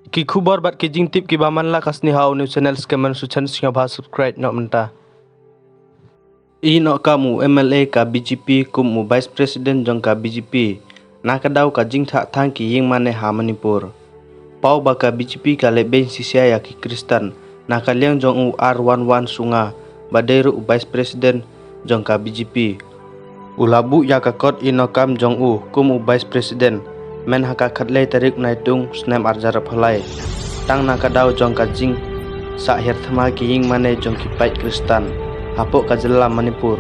Ki khubor bat ki jing tip ki baman la kasni hau new channel skeman su channel singa bha subscribe no menta. I no kamu MLA ka BJP kum Vice President jong ka BJP nakadaw ka jing tha thang ki ying mane ha Manipur. Pau ba ka BJP ka leben sisia ya ki Kristan nakaliang jong u R11 sunga baderu Vice President jong ka BJP. Ulabu ya ka kot ino kam jong u kum Vice President men haka khatlei tarik naitung snem arjar phalai tang nakadaw jong ka jing sa her thama ki ying mane jong ki pai Kristan hapo ka jilla Manipur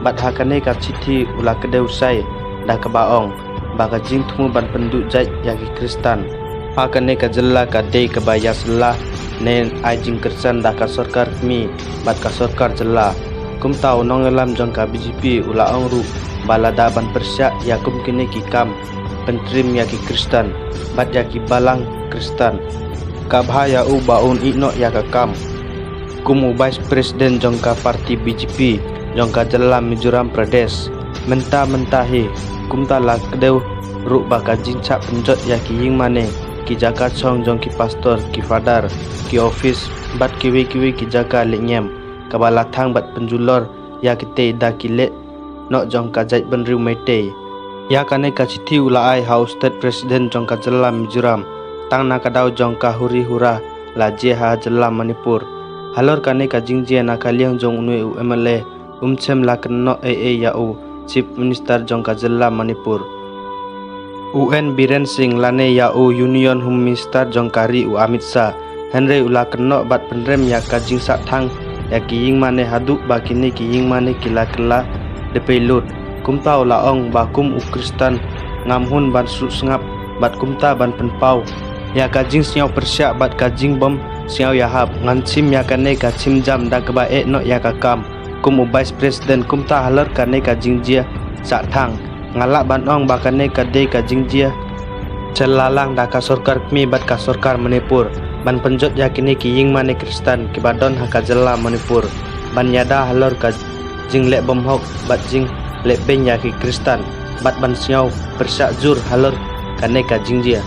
bat hakane ka chithi ula kedeu sai da ka baong ba ka jing thumu ban pendu jai ya ki Kristan hakane ka jilla ka dei ka ba yasla nen ai jing Kristan da ka sarkar mi bat ka sarkar jilla kum tau nong lam jong ka BJP ula ong ru balada ban persya ya kum kini ki kam pentrim ya ki Kristan bat ya ki balang Kristan kabha ya u baun ino ya ka kam kum Vice President jong ka parti BJP jong ka jalla Mizoram Pradesh menta mentahi kum ta la kedeu ru ba ka jincha penjot ya ki ying mane ki jaka chong jong ki pastor ki father ki office bat kiwi ki jaka lenyem kabala thang bat penjulor ya ki te da ki le no jong ka jai ban riu mete ya kane ka chithi ula ai House State President jong ka jalla Mizoram tang na kadaw jong ka huri hura la je ha jalla Manipur halor kane ka jingje na kaliang jong unu MLA chem la kanno ya u Chief Minister jong ka jalla Manipur UN Biren Singh lane ya u Union Home Minister jong kari u Amit Shah Henry ula kanno bat penrem ya ka jing sa thang ya ki ying mane hadu ba kini ki ying mane kila kala de pelut kumta ula ong ba kum u Kristan ngamhun ban su sngap bat kumta ban penpau ya ka jing siau persya bat ka jing bom siau ya hap ngan chim ya kane ka chim jam da ka ba e no ya ka kam kum u Vice President kumta halar kane ka jing jia sa thang ngala ban ong ba kane ka de ka jing jia celalang da ka sarkar mi bat ka sarkar Manipur ban penjot ya kini ki ying mane Kristan ki badon ha ka jalla Manipur ban yada halar ka jing le bom hok bat jing le benya ki Kristan bat ban siau persya jur halar kane ka jing jia